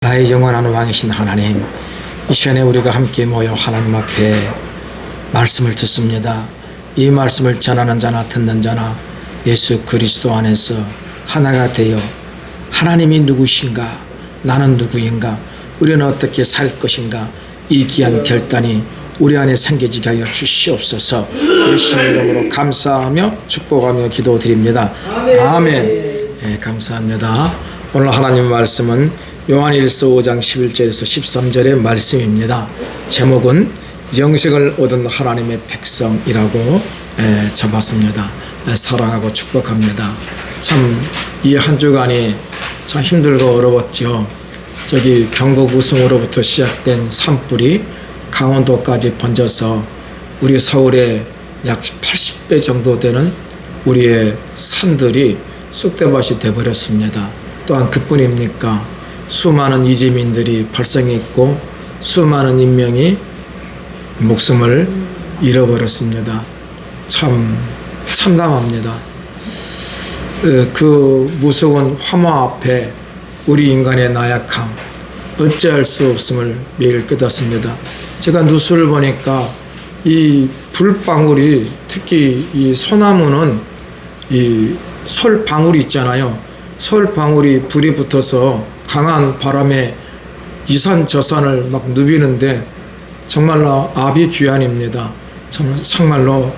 나의 영원한 왕이신 하나님, 이 시간에 우리가 함께 모여 하나님 앞에 말씀을 듣습니다. 이 말씀을 전하는 자나 듣는 자나 예수 그리스도 안에서 하나가 되어 하나님이 누구신가, 나는 누구인가, 우리는 어떻게 살 것인가, 이 귀한 결단이 우리 안에 생겨지게 하여 주시옵소서. 예수의 이름으로 감사하며 축복하며 기도드립니다. 아멘. 네, 감사합니다. 오늘 하나님 말씀은 요한일서 5장 11절에서 13절의 말씀입니다. 제목은 영생을 얻은 하나님의 백성이라고 잡았습니다. 사랑하고 축복합니다. 참 이 한 주간이 참 힘들고 어려웠죠. 저기 경북 우승으로부터 시작된 산불이 강원도까지 번져서 우리 서울에 약 80배 정도 되는 우리의 산들이 쑥대밭이 되어버렸습니다. 또한 그뿐입니까? 수많은 이재민들이 발생했고 수많은 인명이 목숨을 잃어버렸습니다. 참 참담합니다. 그 무서운 화마 앞에 우리 인간의 나약함, 어찌할 수 없음을 매일 깨닫습니다. 제가 뉴스를 보니까 이 불방울이, 특히 이 소나무는 이 솔방울이 있잖아요. 솔방울이 불이 붙어서 강한 바람에 이산저산을 막 누비는데 정말로 아비규환입니다. 정말로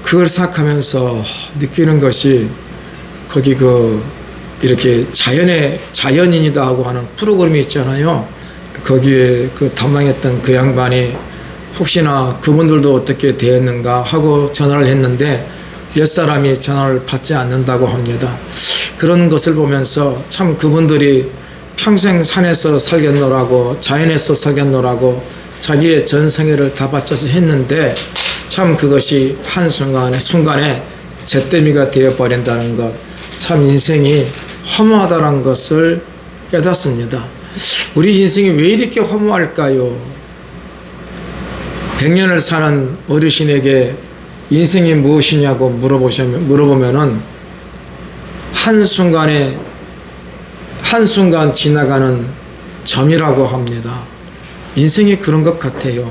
그걸 생각하면서 느끼는 것이, 거기 이렇게 자연인이다 하고 하는 프로그램이 있잖아요. 거기에 담당했던 그 양반이 혹시나 그분들도 어떻게 되었는가 하고 전화를 했는데 몇 사람이 전화를 받지 않는다고 합니다. 그런 것을 보면서 참 그분들이 평생 산에서 살겠노라고, 자연에서 살겠노라고 자기의 전생애를 다 바쳐서 했는데 참 그것이 순간에 잿더미가 되어버린다는 것, 참 인생이 허무하다는 것을 깨닫습니다. 우리 인생이 왜 이렇게 허무할까요? 100년을 사는 어르신에게 인생이 무엇이냐고 물어보면은 한순간 지나가는 점이라고 합니다. 인생이 그런 것 같아요.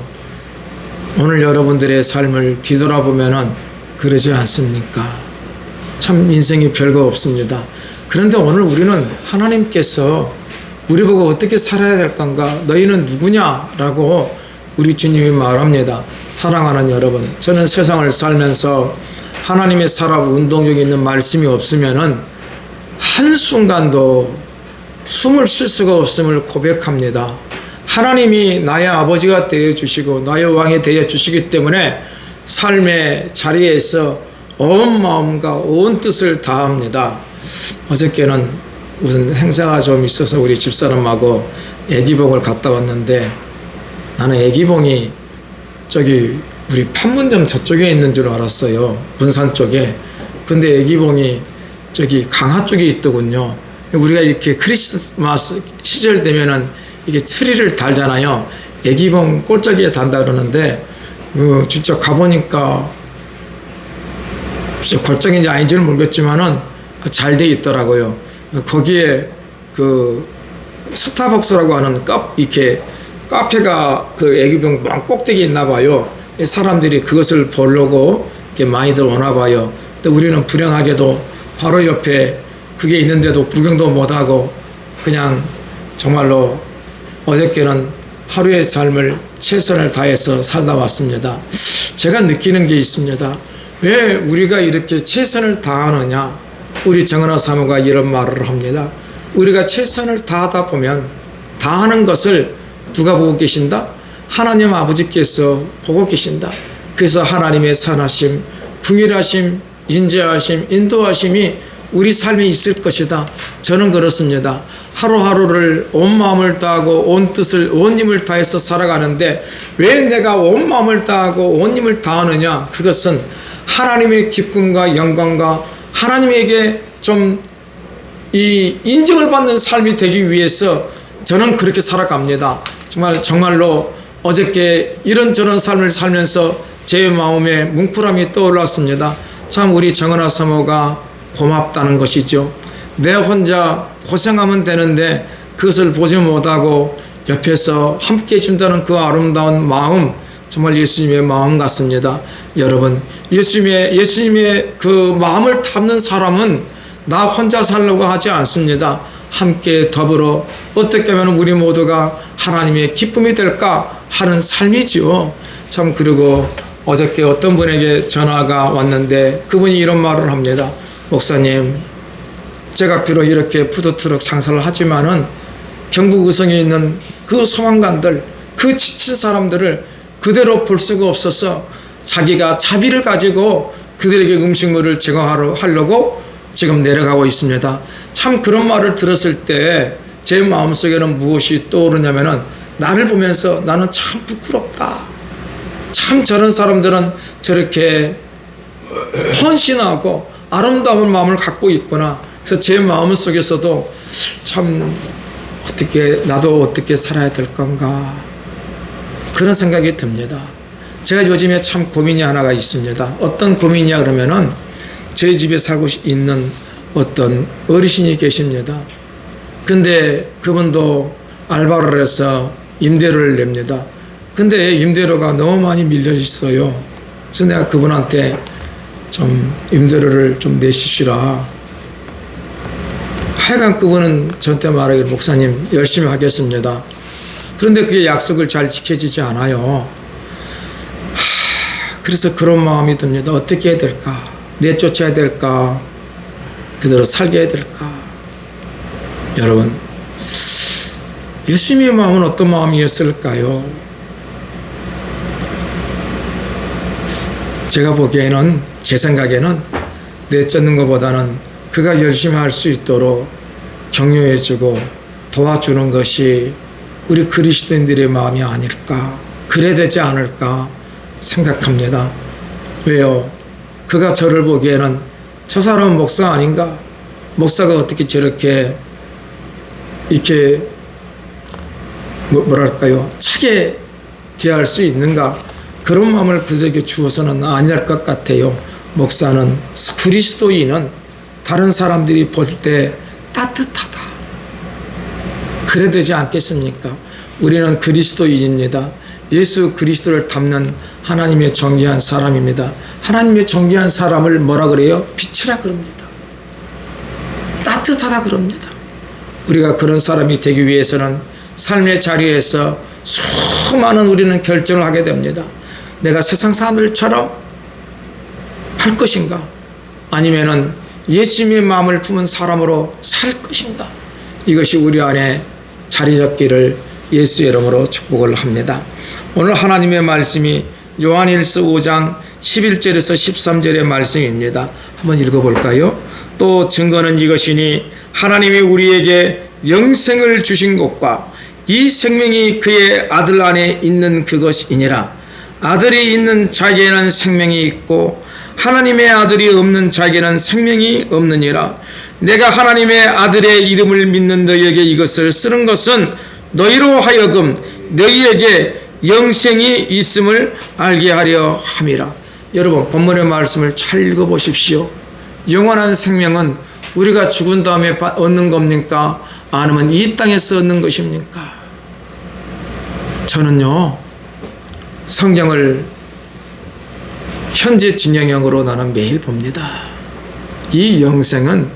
오늘 여러분들의 삶을 뒤돌아보면은 그러지 않습니까? 참 인생이 별거 없습니다. 그런데 오늘 우리는 하나님께서 우리 보고 어떻게 살아야 될 건가, 너희는 누구냐라고 우리 주님이 말합니다. 사랑하는 여러분, 저는 세상을 살면서 하나님의 살아 운동력이 있는 말씀이 없으면은 한순간도 숨을 쉴 수가 없음을 고백합니다. 하나님이 나의 아버지가 되어주시고 나의 왕이 되어주시기 때문에 삶의 자리에서 온 마음과 온 뜻을 다합니다. 어저께는 무슨 행사가 좀 있어서 우리 집사람하고 애기봉을 갔다 왔는데, 나는 애기봉이 저기 우리 판문점 저쪽에 있는 줄 알았어요. 분산 쪽에. 근데 애기봉이 저기 강화 쪽에 있더군요. 우리가 이렇게 크리스마스 시절 되면은 이게 트리를 달잖아요. 애기봉 꼴짝이에 단다 그러는데 진짜 가보니까 진짜 골짜기인지 아닌지는 모르겠지만은 잘 돼 있더라고요. 거기에 그 스타벅스라고 하는 이렇게 카페가 그 애기봉 망 꼭대기에 있나 봐요. 사람들이 그것을 보려고 이렇게 많이들 오나 봐요. 근데 우리는 불행하게도 바로 옆에 그게 있는데도 구경도 못하고 그냥 정말로 어저께는 하루의 삶을 최선을 다해서 살다 왔습니다. 제가 느끼는 게 있습니다. 왜 우리가 이렇게 최선을 다하느냐? 우리 정은아 사모가 이런 말을 합니다. 우리가 최선을 다하다 보면 다하는 것을 누가 보고 계신다? 하나님 아버지께서 보고 계신다. 그래서 하나님의 선하심, 긍휼하심, 인자하심, 인도하심이 우리 삶에 있을 것이다. 저는 그렇습니다. 하루하루를 온 마음을 다하고 온 뜻을, 온 힘을 다해서 살아가는데 왜 내가 온 마음을 다하고 온 힘을 다하느냐? 그것은 하나님의 기쁨과 영광과 하나님에게 좀 이 인정을 받는 삶이 되기 위해서 저는 그렇게 살아갑니다. 정말로 어저께 이런저런 삶을 살면서 제 마음에 뭉클함이 떠올랐습니다. 참 우리 정은아 사모가 고맙다는 것이죠. 내 혼자 고생하면 되는데 그것을 보지 못하고 옆에서 함께 해준다는 그 아름다운 마음, 정말 예수님의 마음 같습니다. 여러분, 예수님의 그 마음을 담는 사람은 나 혼자 살려고 하지 않습니다. 함께 더불어 어떻게 하면 우리 모두가 하나님의 기쁨이 될까 하는 삶이지요. 참, 그리고 어저께 어떤 분에게 전화가 왔는데 그분이 이런 말을 합니다. 목사님, 제가 비록 이렇게 푸드트럭 장사를 하지만은 경북 의성에 있는 그 소망관들, 그 지친 사람들을 그대로 볼 수가 없어서 자기가 자비를 가지고 그들에게 음식물을 제공하려고 지금 내려가고 있습니다. 참, 그런 말을 들었을 때 제 마음속에는 무엇이 떠오르냐면은 나를 보면서 나는 참 부끄럽다. 참, 저런 사람들은 저렇게 헌신하고 아름다운 마음을 갖고 있구나. 그래서 제 마음 속에서도 참 나도 어떻게 살아야 될 건가, 그런 생각이 듭니다. 제가 요즘에 참 고민이 하나가 있습니다. 어떤 고민이냐 그러면은 저희 집에 살고 있는 어떤 어르신이 계십니다. 근데 그분도 알바를 해서 임대료를 냅니다. 근데 임대료가 너무 많이 밀려 있어요. 그래서 내가 그분한테 좀 임대료를 좀 내십시라. 하여간 그분은 저한테 말하기를 목사님 열심히 하겠습니다. 그런데 그게 약속을 잘 지켜지지 않아요. 그래서 그런 마음이 듭니다. 어떻게 해야 될까? 내쫓아야 될까? 그대로 살게 해야 될까? 여러분, 예수님의 마음은 어떤 마음이었을까요? 제가 보기에는, 제 생각에는 내쫓는 것보다는 그가 열심히 할 수 있도록 격려해주고 도와주는 것이 우리 그리스도인들의 마음이 아닐까, 그래야 되지 않을까 생각합니다. 왜요? 그가 저를 보기에는 저 사람은 목사 아닌가? 목사가 어떻게 저렇게 이렇게 뭐랄까요? 차게 대할 수 있는가? 그런 마음을 그들에게 주어서는 아닐 것 같아요. 목사는, 그리스도인은 다른 사람들이 볼 때 따뜻하다. 그래야 되지 않겠습니까? 우리는 그리스도인입니다. 예수 그리스도를 닮는 하나님의 존귀한 사람입니다. 하나님의 존귀한 사람을 뭐라 그래요? 빛이라 그럽니다. 따뜻하다 그럽니다. 우리가 그런 사람이 되기 위해서는 삶의 자리에서 수많은 우리는 결정을 하게 됩니다. 내가 세상 사람들처럼 할 것인가? 아니면은 예수님의 마음을 품은 사람으로 살 것인가? 이것이 우리 안에 자리 잡기를 예수의 이름으로 축복을 합니다. 오늘 하나님의 말씀이 요한일서 5장 11절에서 13절의 말씀입니다. 한번 읽어볼까요? 또 증거는 이것이니 하나님이 우리에게 영생을 주신 것과 이 생명이 그의 아들 안에 있는 그것이니라. 아들이 있는 자에게는 생명이 있고 하나님의 아들이 없는 자에게는 생명이 없느니라. 내가 하나님의 아들의 이름을 믿는 너희에게 이것을 쓰는 것은 너희로 하여금 너희에게 영생이 있음을 알게 하려 함이라. 여러분, 본문의 말씀을 잘 읽어보십시오. 영원한 생명은 우리가 죽은 다음에 얻는 겁니까? 아니면 이 땅에서 얻는 것입니까? 저는요, 성경을 현재 진영형으로 나는 매일 봅니다. 이 영생은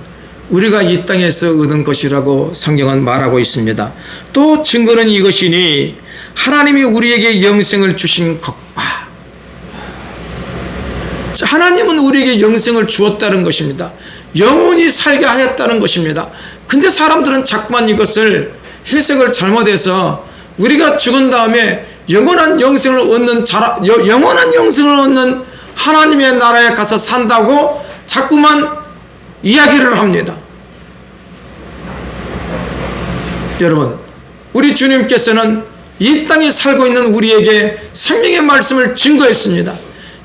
우리가 이 땅에서 얻은 것이라고 성경은 말하고 있습니다. 또 증거는 이것이니 하나님이 우리에게 영생을 주신 것과, 하나님은 우리에게 영생을 주었다는 것입니다. 영원히 살게 하였다는 것입니다. 근데 사람들은 자꾸만 이것을 해석을 잘못해서 우리가 죽은 다음에 영원한 영생을 얻는 하나님의 나라에 가서 산다고 자꾸만 이야기를 합니다. 여러분, 우리 주님께서는 이 땅에 살고 있는 우리에게 생명의 말씀을 증거했습니다.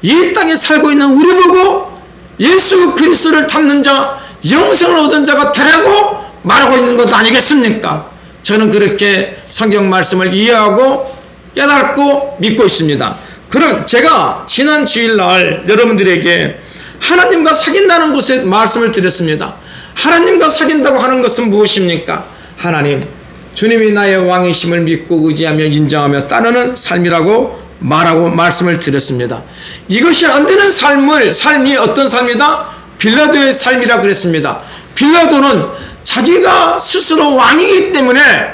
이 땅에 살고 있는 우리 보고 예수 그리스도를 닮는 자, 영생을 얻은 자가 되라고 말하고 있는 것 아니겠습니까? 저는 그렇게 성경 말씀을 이해하고 깨닫고 믿고 있습니다. 그럼 제가 지난 주일날 여러분들에게 하나님과 사귄다는 것에 말씀을 드렸습니다. 하나님과 사귄다고 하는 것은 무엇입니까? 하나님, 주님이 나의 왕이심을 믿고 의지하며 인정하며 따르는 삶이라고 말씀을 드렸습니다. 이것이 안 되는 삶이 어떤 삶이다? 빌라도의 삶이라 그랬습니다. 빌라도는 자기가 스스로 왕이기 때문에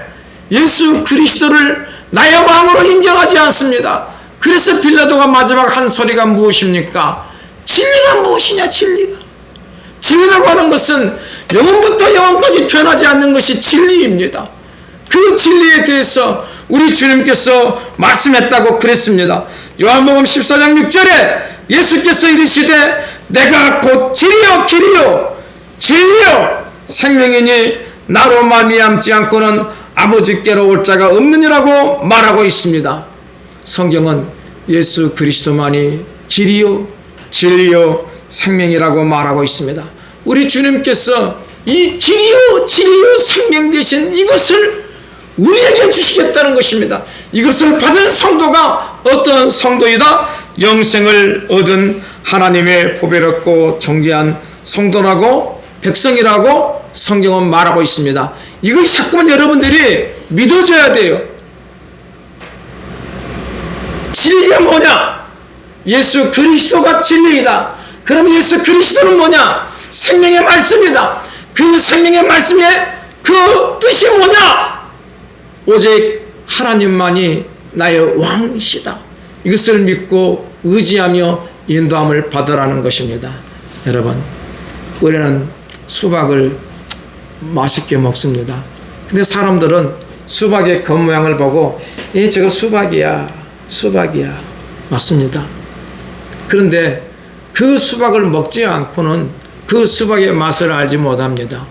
예수 그리스도를 나의 왕으로 인정하지 않습니다. 그래서 빌라도가 마지막 한 소리가 무엇입니까? 진리가 무엇이냐, 진리라고 하는 것은 영원부터 영원까지 변하지 않는 것이 진리입니다. 그 진리에 대해서 우리 주님께서 말씀했다고 그랬습니다. 요한복음 14장 6절에 예수께서 이르시되 내가 곧 길이요 생명이니 나로 말미암지 않고는 아버지께로 올 자가 없느니라고 말하고 있습니다. 성경은 예수 그리스도만이 길이요 진리요 생명이라고 말하고 있습니다. 우리 주님께서 이 길이요 진리요 생명 되신 이것을 우리에게 주시겠다는 것입니다. 이것을 받은 성도가 어떤 성도이다? 영생을 얻은 하나님의 보배롭고 존귀한 성도라고 백성이라고 성경은 말하고 있습니다. 이걸 자꾸만 여러분들이 믿어줘야 돼요. 진리가 뭐냐? 예수 그리스도가 진리이다. 그럼 예수 그리스도는 뭐냐? 생명의 말씀이다. 그 생명의 말씀의 그 뜻이 뭐냐? 오직 하나님만이 나의 왕이시다. 이것을 믿고 의지하며 인도함을 받으라는 것입니다. 여러분, 우리는 수박을 맛있게 먹습니다. 근데 사람들은 수박의 겉모양을 보고 저거 수박이야 맞습니다. 그런데 그 수박을 먹지 않고는 그 수박의 맛을 알지 못합니다.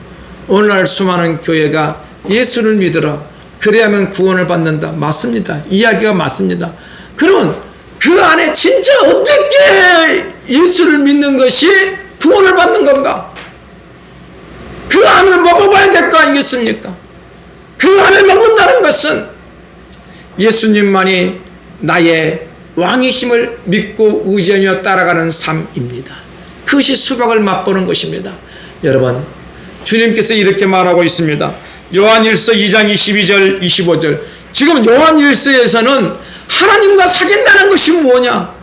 오늘날 수많은 교회가 예수를 믿으라, 그래야만 구원을 받는다. 맞습니다. 이야기가 맞습니다. 그러면 그 안에 진짜 어떻게 예수를 믿는 것이 구원을 받는 건가? 그 안을 먹어봐야 될 거 아니겠습니까? 그 안을 먹는다는 것은 예수님만이 나의 왕이심을 믿고 의지하며 따라가는 삶입니다. 그것이 수박을 맛보는 것입니다. 여러분, 주님께서 이렇게 말하고 있습니다. 요한일서 2장 22절 25절. 지금 요한일서에서는 하나님과 사귄다는 것이 뭐냐?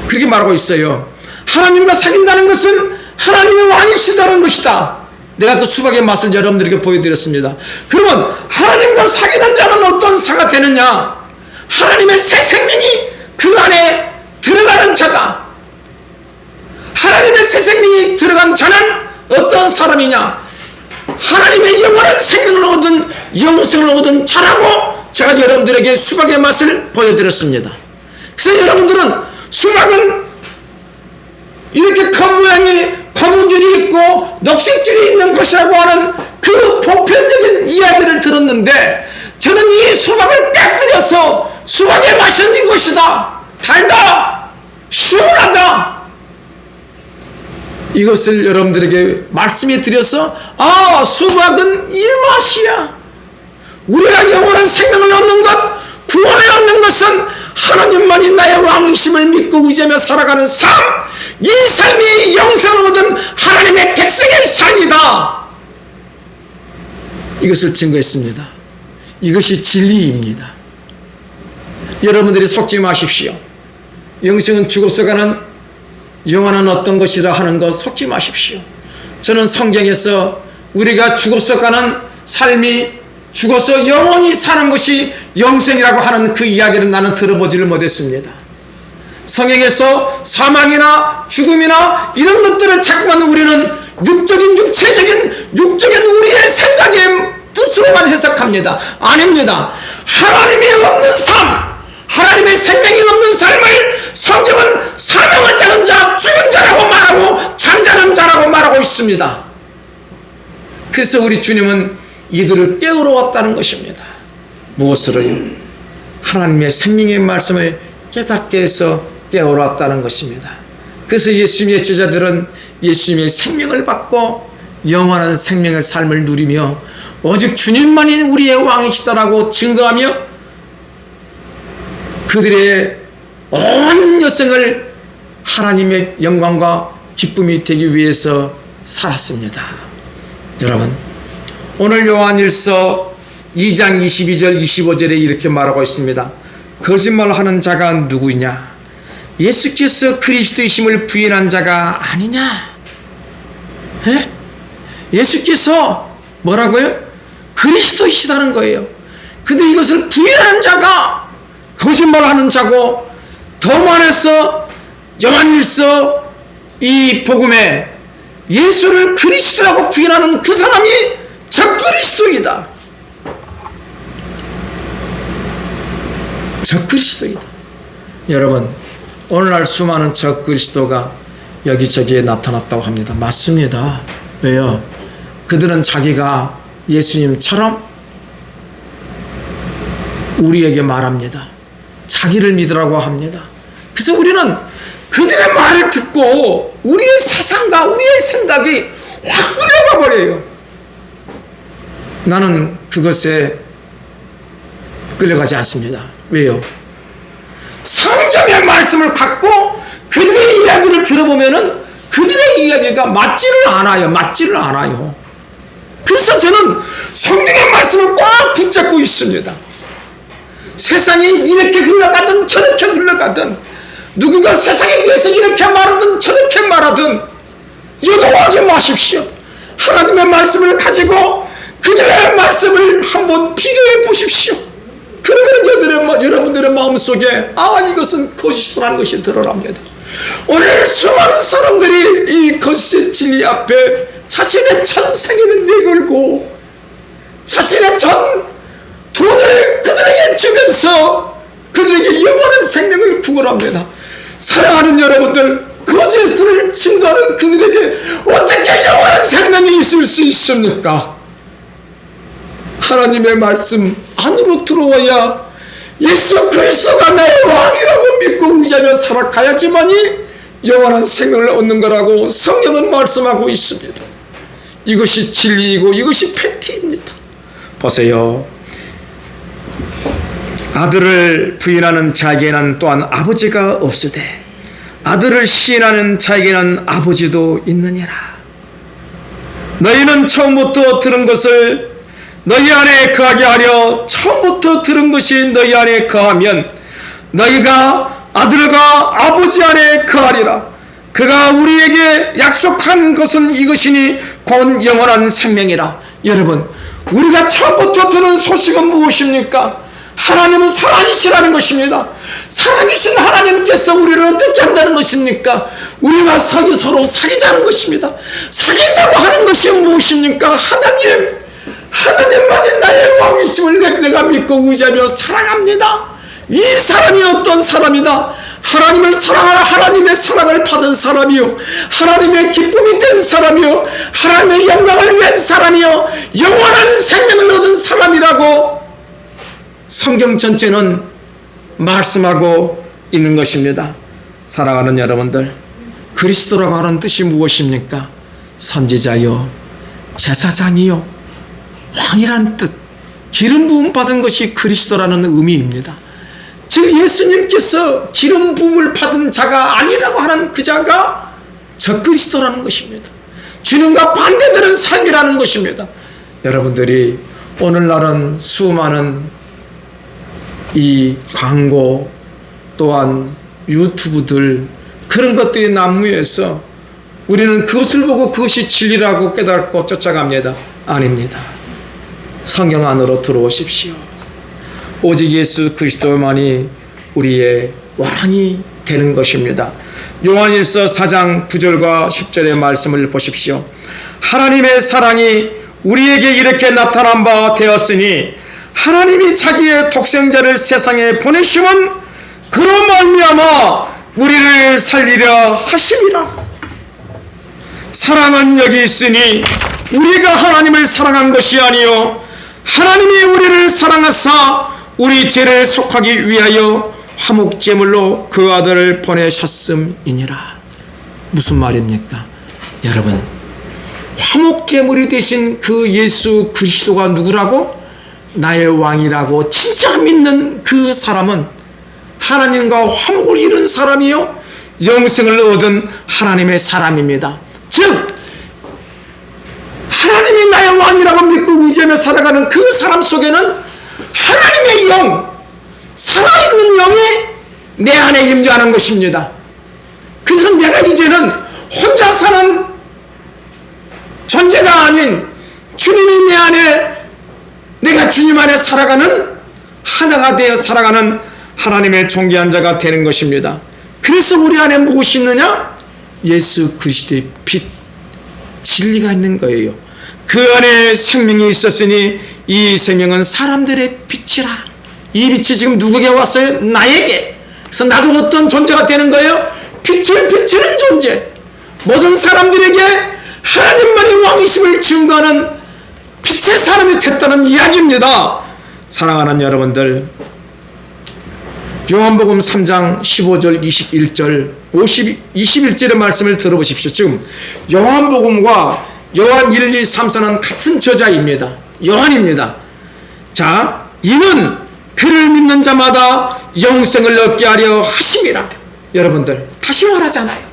그렇게 말하고 있어요. 하나님과 사귄다는 것은 하나님의 왕이시다는 것이다. 내가 그 수박의 맛을 여러분들에게 보여드렸습니다. 그러면 하나님과 사귀는 자는 어떤 사가 되느냐? 하나님의 새 생명이 그 안에 들어가는 자다. 하나님의 새 생명이 들어간 자는 어떤 사람이냐? 하나님의 영원한 생명을 얻은, 영생을 얻은 자라고 제가 여러분들에게 수박의 맛을 보여드렸습니다. 그래서 여러분들은 수박은 이렇게 겉모양이 검은 줄이 있고 녹색줄이 있는 것이라고 하는 그 보편적인 이야기를 들었는데, 저는 이 수박을 깨뜨려서 수박의 맛은 이것이다, 달다, 시원하다, 이것을 여러분들에게 말씀해 드려서 수박은 이 맛이야. 우리가 영원한 생명을 얻는 것, 구원을 얻는 것은 하나님만이 나의 왕이심을 믿고 의지하며 살아가는 삶, 이 삶이 영생을 얻은 하나님의 백성의 삶이다. 이것을 증거했습니다. 이것이 진리입니다. 여러분들이 속지 마십시오. 영생은 죽어서 가는 영원한 어떤 것이라 하는 것 속지 마십시오. 저는 성경에서 우리가 죽어서 가는 삶이, 죽어서 영원히 사는 것이 영생이라고 하는 그 이야기를 나는 들어보지를 못했습니다. 성경에서 사망이나 죽음이나 이런 것들을 자꾸만 우리는 육적인, 육적인 우리의 생각의 뜻으로만 해석합니다. 아닙니다. 하나님이 없는 삶, 하나님의 생명이 없는 삶을 성경은 사명을 따는 자, 죽은 자라고 말하고 잠자는 자라고 말하고 있습니다. 그래서 우리 주님은 이들을 깨우러 왔다는 것입니다. 무엇으로요? 하나님의 생명의 말씀을 깨닫게 해서 깨우러 왔다는 것입니다. 그래서 예수님의 제자들은 예수님의 생명을 받고 영원한 생명의 삶을 누리며 오직 주님만이 우리의 왕이시다라고 증거하며 그들의 온 여생을 하나님의 영광과 기쁨이 되기 위해서 살았습니다. 여러분, 오늘 요한일서 2장 22절 25절에 이렇게 말하고 있습니다. 거짓말하는 자가 누구냐? 예수께서 그리스도이심을 부인한 자가 아니냐? 예? 예수께서 뭐라고요? 그리스도이시다는 거예요. 근데 이것을 부인하는 자가 거짓말하는 자고, 더 말해서 요한일서 이 복음에 예수를 그리스도라고 부인하는 그 사람이 적그리스도이다. 적그리스도이다. 여러분, 오늘날 수많은 적그리스도가 여기저기에 나타났다고 합니다. 맞습니다. 왜요? 그들은 자기가 예수님처럼 우리에게 말합니다. 자기를 믿으라고 합니다. 그래서 우리는 그들의 말을 듣고 우리의 세상과 우리의 생각이 확 끌려가 버려요. 나는 그것에 끌려가지 않습니다. 왜요? 성경의 말씀을 갖고 그들의 이야기를 들어보면은 그들의 이야기가 맞지를 않아요. 그래서 저는 성경의 말씀을 꽉 붙잡고 있습니다. 세상이 이렇게 흘러가든 저렇게 흘러가든, 누군가 세상에 대해서 이렇게 말하든 저렇게 말하든 요동하지 마십시오. 하나님의 말씀을 가지고 그들의 말씀을 한번 비교해 보십시오. 그러면 여러분들의 마음속에 이것은 거짓이라는 것이 드러납니다. 오늘 수많은 사람들이 이 거짓의 진리 앞에 자신의 전 생애를 내걸고 자신의 전 돈을 그들에게 주면서 그들에게 영원한 생명을 구걸합니다. 사랑하는 여러분들, 거짓을 증거하는 그들에게 어떻게 영원한 생명이 있을 수 있습니까? 하나님의 말씀 안으로 들어와야 예수 그리스도가 나의 왕이라고 믿고 의지하며 살아가야지만이 영원한 생명을 얻는 거라고 성경은 말씀하고 있습니다. 이것이 진리이고 이것이 팩트입니다. 보세요. 아들을 부인하는 자에게는 또한 아버지가 없으되 아들을 시인하는 자에게는 아버지도 있느니라. 너희는 처음부터 들은 것을 너희 안에 거하게 하려 처음부터 들은 것이 너희 안에 거하면 너희가 아들과 아버지 안에 거하리라. 그가 우리에게 약속한 것은 이것이니 곧 영원한 생명이라. 여러분, 우리가 처음부터 들은 소식은 무엇입니까? 하나님은 사랑이시라는 것입니다. 사랑이신 하나님께서 우리를 어떻게 한다는 것입니까? 우리가 서로 사귀자는 것입니다. 사귄다고 하는 것이 무엇입니까? 하나님만이 나의 왕이심을 내가 믿고 의지하며 사랑합니다. 이 사람이 어떤 사람이다? 하나님을 사랑하라. 하나님의 사랑을 받은 사람이요, 하나님의 기쁨이 된 사람이요, 하나님의 영광을 위한 사람이요, 영원한 생명을 얻은 사람이라고 성경 전체는 말씀하고 있는 것입니다. 사랑하는 여러분들, 그리스도라고 하는 뜻이 무엇입니까? 선지자요, 제사장이요, 왕이란 뜻, 기름 부음 받은 것이 그리스도라는 의미입니다. 즉 예수님께서 기름 부음을 받은 자가 아니라고 하는 그 자가 적그리스도라는 것입니다. 주님과 반대되는 삶이라는 것입니다. 여러분들이 오늘날은 수많은 이 광고 또한 유튜브들, 그런 것들이 난무해서 우리는 그것을 보고 그것이 진리라고 깨닫고 쫓아갑니다. 아닙니다. 성경 안으로 들어오십시오. 오직 예수 그리스도만이 우리의 왕이 되는 것입니다. 요한일서 4장 9절과 10절의 말씀을 보십시오. 하나님의 사랑이 우리에게 이렇게 나타난 바 되었으니 하나님이 자기의 독생자를 세상에 보내심은 그로 말미암아 우리를 살리려 하심이라. 사랑은 여기 있으니 우리가 하나님을 사랑한 것이 아니요 하나님이 우리를 사랑하사 우리 죄를 속하기 위하여 화목제물로 그 아들을 보내셨음이니라. 무슨 말입니까? 여러분, 화목제물이 되신 그 예수 그리스도가 누구라고? 나의 왕이라고 진짜 믿는 그 사람은 하나님과 화목을 이룬 사람이요 영생을 얻은 하나님의 사람입니다. 즉 하나님의 하나님이 나의 왕이라고 믿고 의지하며 살아가는 그 사람 속에는 하나님의 영, 살아있는 영이 내 안에 임재하는 것입니다. 그래서 내가 이제는 혼자 사는 존재가 아닌 주님이 내 안에, 내가 주님 안에 살아가는, 하나가 되어 살아가는 하나님의 존귀한 자가 되는 것입니다. 그래서 우리 안에 무엇이 있느냐? 예수 그리스도의 빛, 진리가 있는 거예요. 그 안에 생명이 있었으니 이 생명은 사람들의 빛이라. 이 빛이 지금 누구에게 왔어요? 나에게. 그래서 나도 어떤 존재가 되는 거예요? 빛을 비추는 존재. 모든 사람들에게 하나님만의 왕이심을 증거하는 빛의 사람이 됐다는 이야기입니다. 사랑하는 여러분들, 요한복음 3장 15절 21절 21절의 말씀을 들어보십시오. 지금 요한복음과 요한 1, 2, 3, 4는 같은 저자입니다. 요한입니다. 자, 이는 그를 믿는 자마다 영생을 얻게 하려 하심이라. 여러분들, 다시 말하잖아요.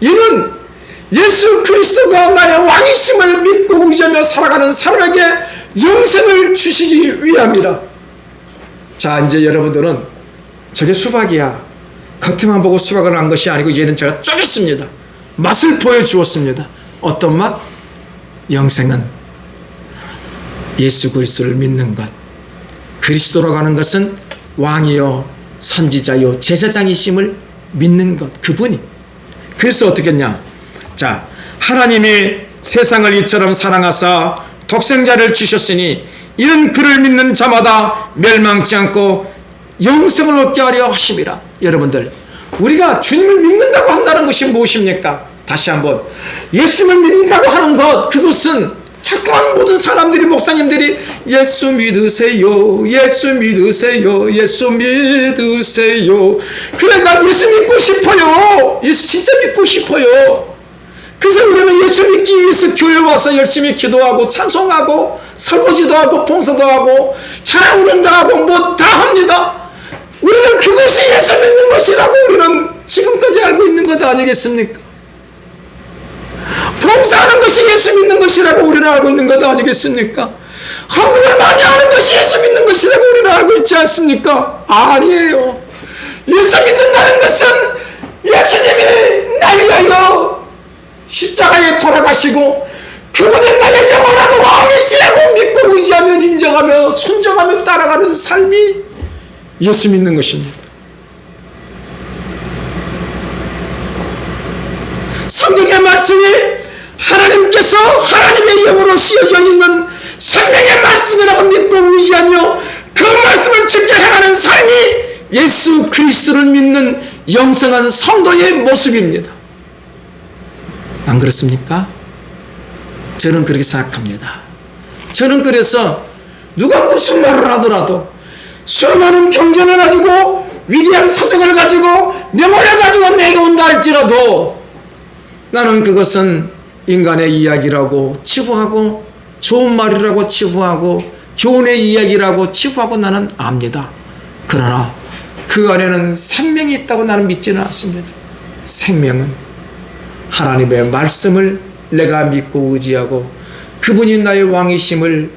이는 예수 그리스도가 나의 왕이심을 믿고 의지하며 살아가는 사람에게 영생을 주시기 위함이라. 자, 이제 여러분들은 저게 수박이야, 겉에만 보고 수박을 한 것이 아니고 얘는 제가 쪼갰습니다. 맛을 보여주었습니다. 어떤 맛? 영생은 예수 그리스도를 믿는 것. 그리스도라고 하는 것은 왕이요 선지자요 제사장이심을 믿는 것, 그분이. 그래서 어떻게 했냐? 자, 하나님이 세상을 이처럼 사랑하사 독생자를 주셨으니 이는 그를 믿는 자마다 멸망치 않고 영생을 얻게 하려 하심이라. 여러분들, 우리가 주님을 믿는다고 한다는 것이 무엇입니까? 다시 한번, 예수를 믿는다고 하는 것, 그것은 자꾸만 모든 사람들이, 목사님들이 예수 믿으세요, 예수 믿으세요, 예수 믿으세요. 그래, 나 예수 믿고 싶어요. 예수 진짜 믿고 싶어요. 그래서 우리는 예수 믿기 위해서 교회 와서 열심히 기도하고 찬송하고 설거지도 하고 봉사도 하고 찬양 운동도 하고 뭐 다 합니다. 우리는 그것이 예수 믿는 것이라고 우리는 지금까지 알고 있는 것 아니겠습니까? 봉사하는 것이 예수 믿는 것이라고 우리는 알고 있는 것 아니겠습니까? 헌금을 많이 하는 것이 예수 믿는 것이라고 우리는 알고 있지 않습니까? 아니에요. 예수 믿는다는 것은 예수님이 날 위하여 십자가에 돌아가시고 그분은 나의 영원한 왕이시라고 믿고 의지하며 인정하며 순종하며 따라가는 삶이 예수 믿는 것입니다. 성경의 말씀이 하나님께서 하나님의 영으로 씌어져 있는 생명의 말씀이라고 믿고 의지하며 그 말씀을 지켜 행하는 삶이 예수 그리스도를 믿는 영성한 성도의 모습입니다. 안 그렇습니까? 저는 그렇게 생각합니다. 저는 그래서 누가 무슨 말을 하더라도 수많은 경전을 가지고 위대한 사정을 가지고 명언을 가지고 내게 온다 할지라도 나는 그것은 인간의 이야기라고 치부하고 좋은 말이라고 치부하고 교훈의 이야기라고 치부하고 나는 압니다. 그러나 그 안에는 생명이 있다고 나는 믿지는 않습니다. 생명은 하나님의 말씀을 내가 믿고 의지하고 그분이 나의 왕이심을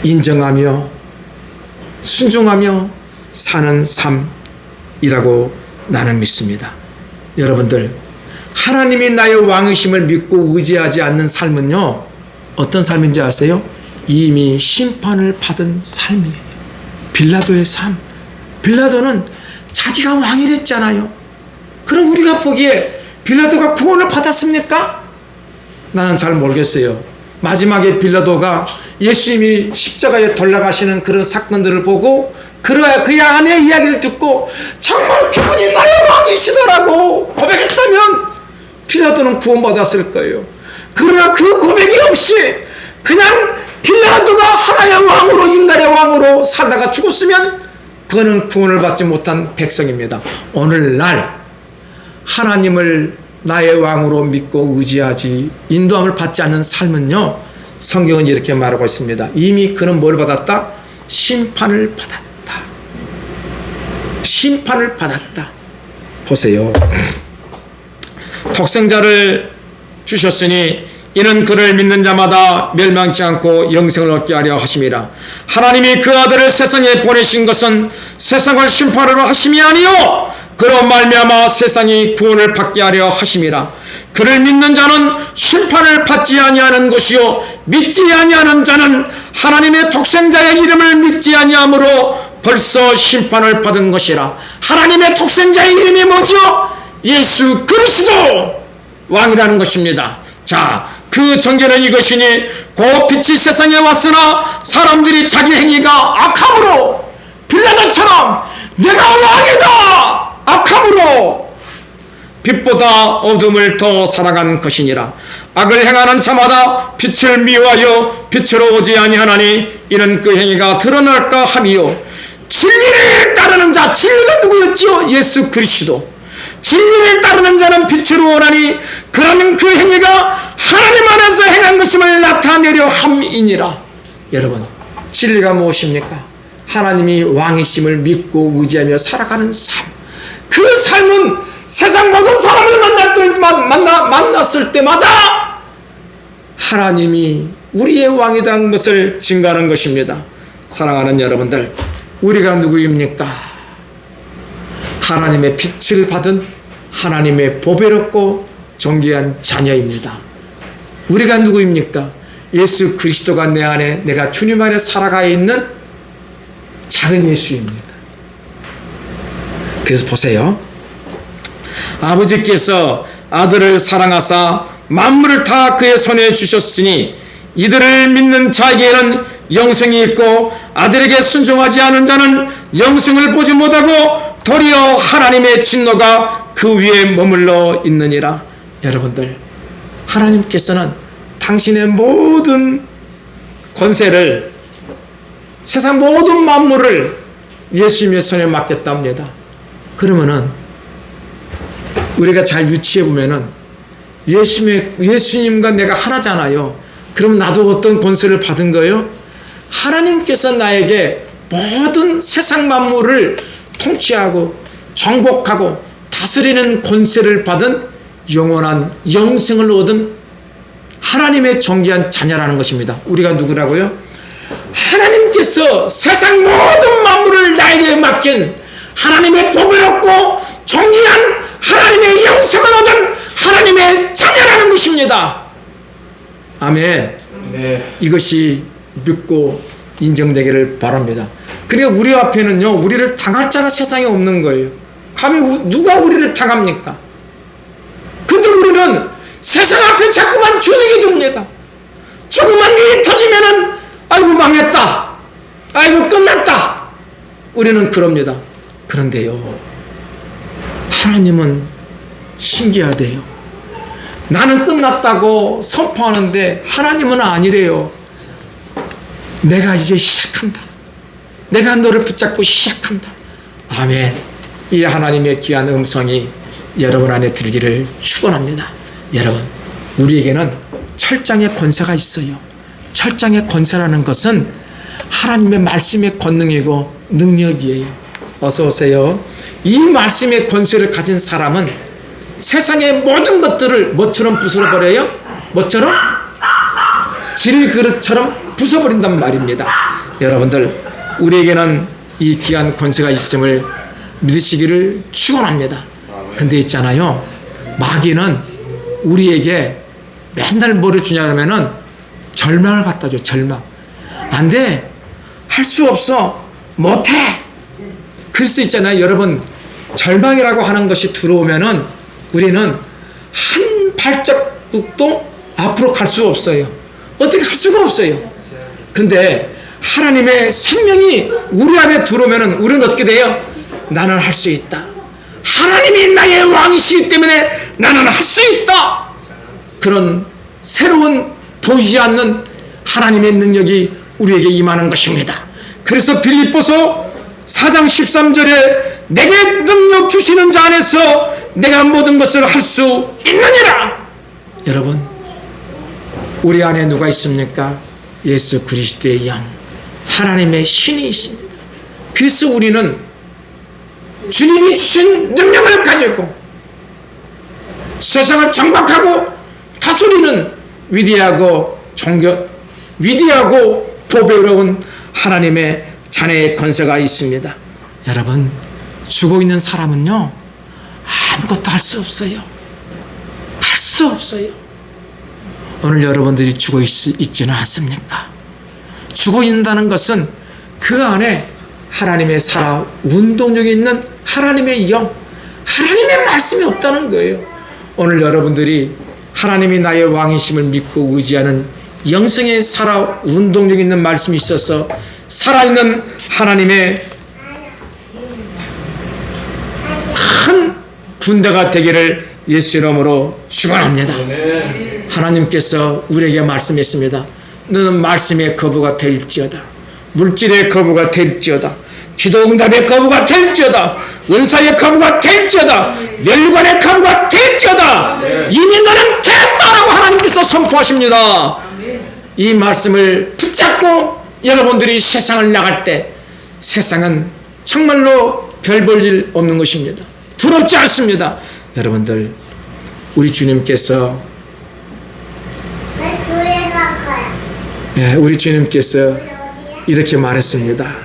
인정하며 순종하며 사는 삶이라고 나는 믿습니다. 여러분들, 하나님이 나의 왕이심을 믿고 의지하지 않는 삶은요, 어떤 삶인지 아세요? 이미 심판을 받은 삶이에요. 빌라도의 삶. 빌라도는 자기가 왕이랬잖아요. 그럼 우리가 보기에 빌라도가 구원을 받았습니까? 나는 잘 모르겠어요. 마지막에 빌라도가 예수님이 십자가에 돌아가시는 그런 사건들을 보고 그의 아내의 이야기를 듣고 정말 그분이 나의 왕이시더라고 고백했다면 빌라도는 구원받았을 거예요. 그러나 그 고백이 없이 그냥 빌라도가 하나의 왕으로, 인간의 왕으로 살다가 죽었으면 그거는 구원을 받지 못한 백성입니다. 오늘날 하나님을 나의 왕으로 믿고 의지하지 인도함을 받지 않는 삶은요, 성경은 이렇게 말하고 있습니다. 이미 그는 뭘 받았다? 심판을 받았다. 심판을 받았다. 보세요. 독생자를 주셨으니 이는 그를 믿는 자마다 멸망치 않고 영생을 얻게 하려 하심이라. 하나님이 그 아들을 세상에 보내신 것은 세상을 심판하러 하심이 아니요 그로 말미암아 세상이 구원을 받게 하려 하심이라. 그를 믿는 자는 심판을 받지 아니하는 것이요 믿지 아니하는 자는 하나님의 독생자의 이름을 믿지 아니하므로 벌써 심판을 받은 것이라. 하나님의 독생자의 이름이 뭐죠? 예수 그리스도 왕이라는 것입니다. 자, 그 전제는 이것이니 그 빛이 세상에 왔으나 사람들이 자기 행위가 악함으로 빌라도처럼 내가 왕이다 악함으로 빛보다 어둠을 더 사랑한 것이니라. 악을 행하는 자마다 빛을 미워하여 빛으로 오지 아니하나니 이는 그 행위가 드러날까 함이요 진리를 따르는 자, 진리가 누구였지요? 예수 그리스도. 진리를 따르는 자는 빛으로 오나니 그러면 그 행위가 하나님 안에서 행한 것임을 나타내려 함이니라. 여러분, 진리가 무엇입니까? 하나님이 왕이심을 믿고 의지하며 살아가는 삶. 그 삶은 세상 모든 사람을 만났을 때마다 하나님이 우리의 왕이라는 것을 증거하는 것입니다. 사랑하는 여러분들, 우리가 누구입니까? 하나님의 빛을 받은 하나님의 보배롭고 존귀한 자녀입니다. 우리가 누구입니까? 예수 그리스도가 내 안에, 내가 주님 안에 살아가 있는 작은 예수입니다. 그래서 보세요. 아버지께서 아들을 사랑하사 만물을 다 그의 손에 주셨으니 이들을 믿는 자에게는 영생이 있고 아들에게 순종하지 않은 자는 영생을 보지 못하고 도리어 하나님의 진노가 그 위에 머물러 있느니라. 여러분들, 하나님께서는 당신의 모든 권세를, 세상 모든 만물을 예수님의 손에 맡겼답니다. 그러면은 우리가 잘 유치해 보면은 예수님과 내가 하나잖아요. 그럼 나도 어떤 권세를 받은 거예요? 하나님께서 나에게 모든 세상 만물을 통치하고 정복하고 다스리는 권세를 받은 영원한 영생을 얻은 하나님의 존귀한 자녀라는 것입니다. 우리가 누구라고요? 하나님께서 세상 모든 만물을 나에게 맡긴 하나님의 보배롭고 존귀한 하나님의 영생을 얻은 하나님의 자녀라는 것입니다. 아멘. 네. 이것이 믿고 인정되기를 바랍니다. 그러니까 우리 앞에는요, 우리를 당할 자가 세상에 없는 거예요. 감히 누가 우리를 당합니까? 근데 우리는 세상 앞에 자꾸만 주눅이 듭니다. 조그만 일이 터지면은 아이고 망했다, 아이고 끝났다, 우리는 그럽니다. 그런데요, 하나님은 신기하대요. 나는 끝났다고 선포하는데 하나님은 아니래요. 내가 이제 시작한다. 내가 너를 붙잡고 시작한다. 아멘. 이 하나님의 귀한 음성이 여러분 안에 들기를 축원합니다. 여러분, 우리에게는 철장의 권세가 있어요. 철장의 권세라는 것은 하나님의 말씀의 권능이고 능력이에요. 어서 오세요. 이 말씀의 권세를 가진 사람은 세상의 모든 것들을 뭐처럼 부숴버려요? 뭐처럼? 질그릇처럼 부숴버린단 말입니다. 여러분들, 우리에게는 이 귀한 권세가 있음을 믿으시기를 축원합니다. 근데 있잖아요, 마귀는 우리에게 맨날 뭐를 주냐 그러면은 절망을 갖다 줘. 절망. 안 돼, 할 수 없어, 못해. 그래서 있잖아요, 여러분, 절망이라고 하는 것이 들어오면은 우리는 한 발자국도 앞으로 갈 수 없어요. 어떻게 갈 수가 없어요. 근데 하나님의 생명이 우리 안에 들어오면은 우리는 어떻게 돼요? 나는 할 수 있다. 하나님이 나의 왕이시기 때문에 나는 할 수 있다. 그런 새로운 보이지 않는 하나님의 능력이 우리에게 임하는 것입니다. 그래서 빌립보서 4장 13절에 내게 능력 주시는 자 안에서 내가 모든 것을 할 수 있느니라. 여러분, 우리 안에 누가 있습니까? 예수 그리스도의 영, 하나님의 신이 있습니다. 그래서 우리는 주님이 주신 능력을 가지고 세상을 정박하고 다스리는 위대하고 보배로운 하나님의 자녀의 권세가 있습니다. 여러분, 죽어 있는 사람은요, 아무것도 할 수 없어요. 할 수 없어요. 오늘 여러분들이 죽어 있지는 않습니까? 죽어 있는다는 것은 그 안에 하나님의 살아 운동력이 있는 하나님의 영, 하나님의 말씀이 없다는 거예요. 오늘 여러분들이 하나님이 나의 왕이심을 믿고 의지하는 영성의 살아 운동력 있는 말씀이 있어서 살아있는 하나님의 큰 군대가 되기를 예수 이름으로 축원합니다. 하나님께서 우리에게 말씀했습니다. 너는 말씀의 거부가 될지어다, 물질의 거부가 될지어다, 기도응답의 거부가 될지어다, 은사의 거부가 될지어다, 멸관의 거부가 될지어다, 이미 너는 됐다라고 하나님께서 선포하십니다. 이 말씀을 붙잡고 여러분들이 세상을 나갈 때 세상은 정말로 별 볼 일 없는 것입니다. 두렵지 않습니다. 여러분들, 우리 주님께서 우리 주님께서 이렇게 말했습니다.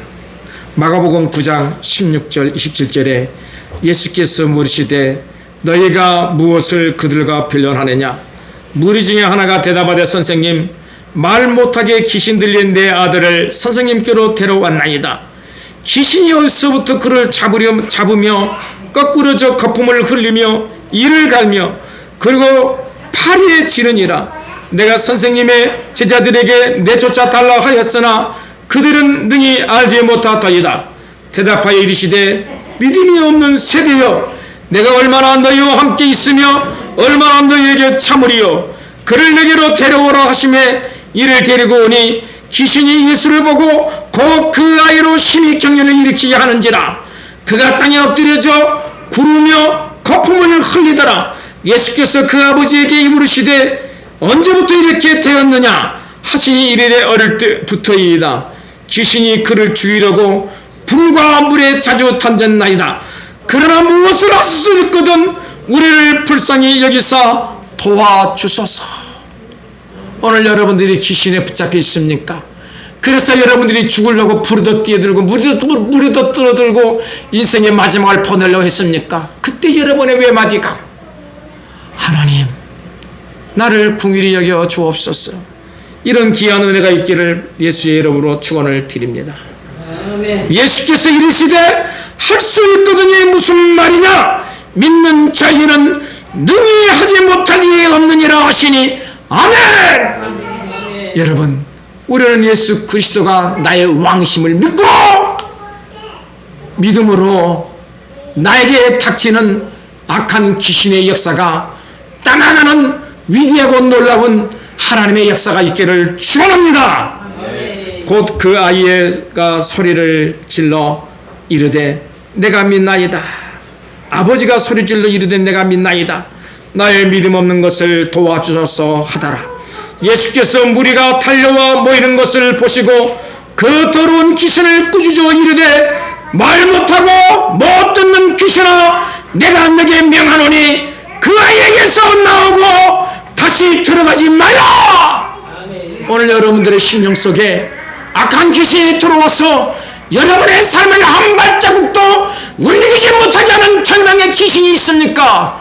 마가복음 9장 16절 27절에 예수께서 물으시되 너희가 무엇을 그들과 변론하느냐? 무리 중에 하나가 대답하되 선생님, 말 못하게 귀신 들린 내 아들을 선생님께로 데려왔나이다. 귀신이 어디서부터 그를 잡으며 거꾸러져 거품을 흘리며 이를 갈며 그리고 파리에 지르니라. 내가 선생님의 제자들에게 내쫓아 달라 하였으나 그들은 능히 알지 못하더이다. 대답하여 이르시되 믿음이 없는 세대여, 내가 얼마나 너희와 함께 있으며 얼마나 너희에게 참으리요. 그를 내게로 데려오라 하시매 이를 데리고 오니 귀신이 예수를 보고 곧 그 아이로 심히 경련을 일으키게 하는지라. 그가 땅에 엎드려져 구르며 거품을 흘리더라. 예수께서 그 아버지에게 이르시되 언제부터 이렇게 되었느냐 하시니 이르되 어릴 때부터이다. 귀신이 그를 죽이려고 불과 물에 자주 던졌나이다. 그러나 무엇을 할 수 있거든 우리를 불쌍히 여기사 도와주소서. 오늘 여러분들이 귀신에 붙잡혀 있습니까? 그래서 여러분들이 죽으려고 부르듯 뛰어들고 무리도 떨어들고 인생의 마지막을 보내려고 했습니까? 그때 여러분의 외마디가 하나님, 나를 긍휼히 여겨 주옵소서. 이런 귀한 은혜가 있기를 예수의 이름으로 축원을 드립니다. 아멘. 예수께서 이르시되 할 수 있거든이 무슨 말이냐? 믿는 자에게는 능히 하지 못할 일이 없느니라 하시니 아멘. 아멘. 여러분, 우리는 예수 그리스도가 나의 왕이심을 믿고 믿음으로 나에게 닥치는 악한 귀신의 역사가 떠나가는 위대하고 놀라운 하나님의 역사가 있기를 축원합니다. 곧 그 아이가 소리를 질러 이르되 내가 믿나이다. 아버지가 소리질러 이르되 내가 믿나이다. 나의 믿음 없는 것을 도와주소서 하더라. 예수께서 무리가 달려와 모이는 것을 보시고 그 더러운 귀신을 꾸짖어 이르되 말 못하고 못 듣는 귀신아, 내가 너에게 명하노니 그 아이에게서 나오고 다시 들어가지 말라. 오늘 여러분들의 심령 속에 악한 귀신이 들어와서 여러분의 삶을 한 발자국도 울리지 못하지 않은 절망의 귀신이 있습니까?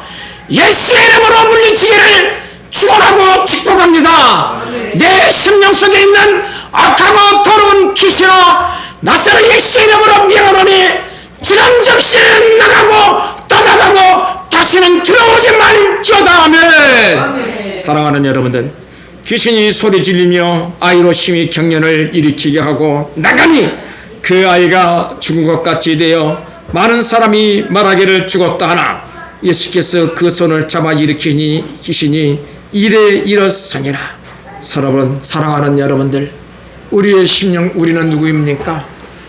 예수의 이름으로 물리치기를 축원하고 축복합니다. 내 심령 속에 있는 악하고 더러운 귀신아, 나사렛 예수의 이름으로 명하노니 지금 즉시 나가고 떠나가고 다시는 들어오지 말지어다. 아멘. 사랑하는 여러분들, 귀신이 소리 질리며 아이로 심히 경련을 일으키게 하고 나가니 그 아이가 죽은 것 같이 되어 많은 사람이 말하기를 죽었다 하나 예수께서 그 손을 잡아 일으키니 귀신이 이래 일어서니라. 사랑하는 여러분들, 우리의 심령, 우리는 누구입니까?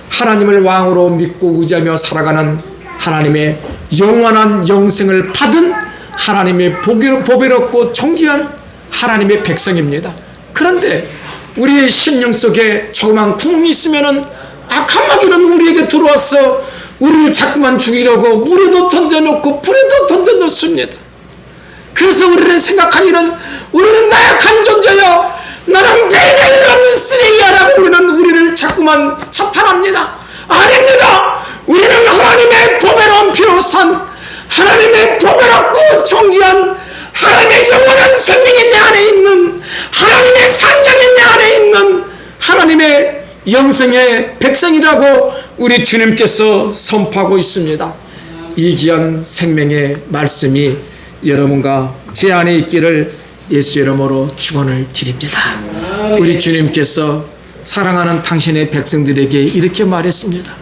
하나님을 왕으로 믿고 의지하며 살아가는 하나님의 영원한 영생을 받은 하나님의 보배롭고 존귀한 하나님의 백성입니다. 그런데 우리의 심령 속에 조그만 구멍이 있으면은 악한 마귀는 우리에게 들어와서 우리를 자꾸만 죽이려고 물에도 던져놓고 불에도 던져놓습니다. 그래서 우리는 생각하기는 우리는 나약한 존재요, 나는 별별 없는 쓰레기야라고 우리를 자꾸만 차탄합니다. 아닙니다. 우리는 하나님의 보배로운 피로 산, 하나님의 보배롭고 존귀한, 하나님의 영원한 생명이 내 안에 있는, 하나님의 상냥이 내 안에 있는 하나님의 영생의 백성이라고 우리 주님께서 선포하고 있습니다. 이 귀한 생명의 말씀이 여러분과 제 안에 있기를 예수 이름으로 축원을 드립니다. 우리 주님께서 사랑하는 당신의 백성들에게 이렇게 말했습니다.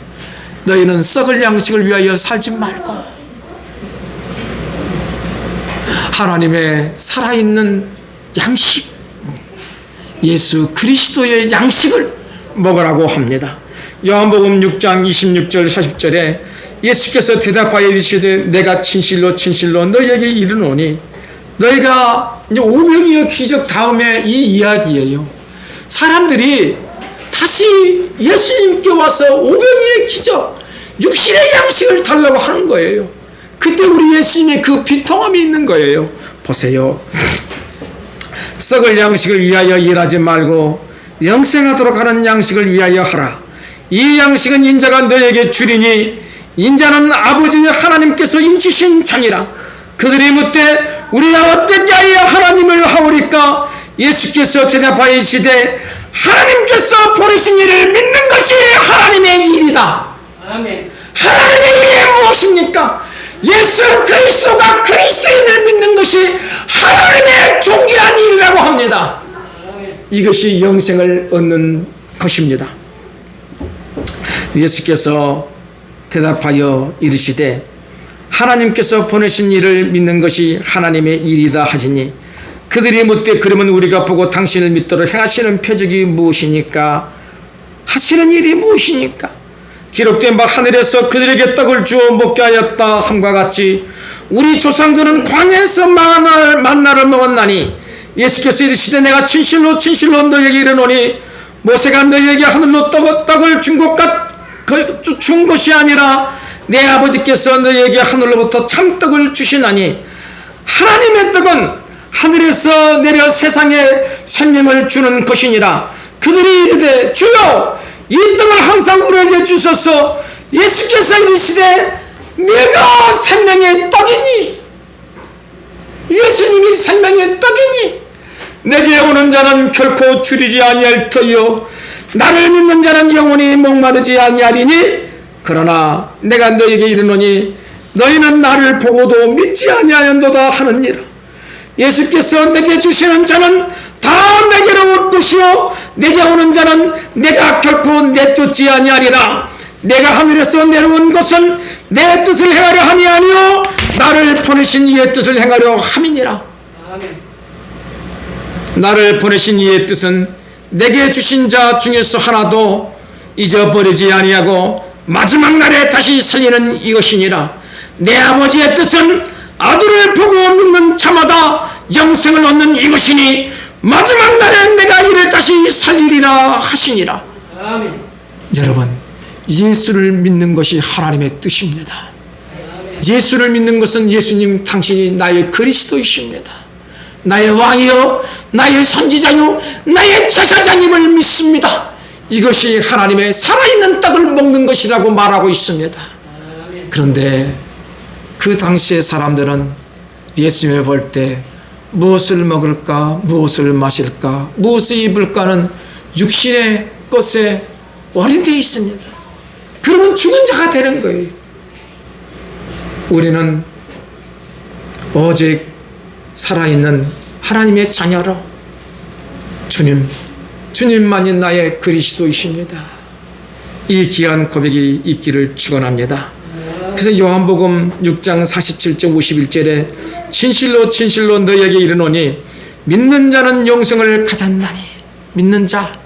너희는 썩을 양식을 위하여 살지 말고 하나님의 살아있는 양식, 예수 그리스도의 양식을 먹으라고 합니다. 요한복음 6장 26절 40절에 예수께서 대답하여 이르시되 내가 진실로 너희에게 이르노니, 너희가 이제 오병이어 기적 다음에 이 이야기예요. 사람들이 다시 예수님께 와서 오병이의 기적, 육신의 양식을 달라고 하는 거예요. 그때 우리 예수님의 그 비통함이 있는 거예요. 보세요. 썩을 양식을 위하여 일하지 말고 영생하도록 하는 양식을 위하여 하라. 이 양식은 인자가 너에게 주리니 인자는 아버지 하나님께서 인치신 자니라. 그들이 묻되 우리가 어떻게 하나님을 하오리까? 예수께서 대답하여 이르시되 하나님께서 보내신 이를 믿는 것이 하나님의 일이다. 아멘. 하나님의 일이 무엇입니까? 예수 그리스도가 그리스도인을 믿는 것이 하나님의 존귀한 일이라고 합니다. 이것이 영생을 얻는 것입니다. 예수께서 대답하여 이르시되 하나님께서 보내신 이를 믿는 것이 하나님의 일이다 하시니, 그들이 묻되 그러면 우리가 보고 당신을 믿도록 행하시는 표적이 무엇이니까? 하시는 일이 무엇이니까? 기록된 바 하늘에서 그들에게 떡을 주어 먹게 하였다 함과 같이 우리 조상들은 광야에서 만나를 먹었나니, 예수께서 이르시되 내가 진실로 너희에게 이르노니 모세가 너희에게 하늘로 떡을 준 것이 아니라 내 아버지께서 너희에게 하늘로부터 참떡을 주시나니, 하나님의 떡은 하늘에서 내려 세상에 생명을 주는 것이니라. 그들이 이르되 주여 이 떡을 항상 우리에게 주소서. 예수께서 이르시되 내가 생명의 떡이니, 예수님이 생명의 떡이니 내게 오는 자는 결코 줄이지 아니할 터이요 나를 믿는 자는 영원히 목마르지 아니하리니, 그러나 내가 너희에게 이르노니 너희는 나를 보고도 믿지 아니하였도다 하느니라. 예수께서 내게 주시는 자는 다 내게로 올 것이요 내게 오는 자는 내가 결코 내쫓지 아니하리라. 내가 하늘에서 내려온 것은 내 뜻을 행하려 함이 아니요 나를 보내신 이의 뜻을 행하려 함이니라. 나를 보내신 이의 뜻은 내게 주신 자 중에서 하나도 잊어버리지 아니하고 마지막 날에 다시 살리는 이것이니라. 내 아버지의 뜻은 아들을 보고 믿는 자마다 영생을 얻는 이것이니 마지막 날에 내가 이를 다시 살리리라 하시니라. 아멘. 여러분, 예수를 믿는 것이 하나님의 뜻입니다. 아멘. 예수를 믿는 것은 예수님 당신이 나의 그리스도이십니다. 나의 왕이요 나의 선지자요 나의 제사장임을 믿습니다. 이것이 하나님의 살아있는 떡을 먹는 것이라고 말하고 있습니다. 그런데 그 당시의 사람들은 예수님을 볼 때 무엇을 먹을까, 무엇을 마실까, 무엇을 입을까는 육신의 것에 어린되어 있습니다. 그러면 죽은 자가 되는 거예요. 우리는 오직 살아있는 하나님의 자녀로 주님만이 나의 그리스도이십니다. 이 귀한 고백이 있기를 축원합니다. 그래서 요한복음 6장 47절 51절에 진실로 너희에게 이르노니 믿는 자는 영생을 가졌나니, 믿는 자,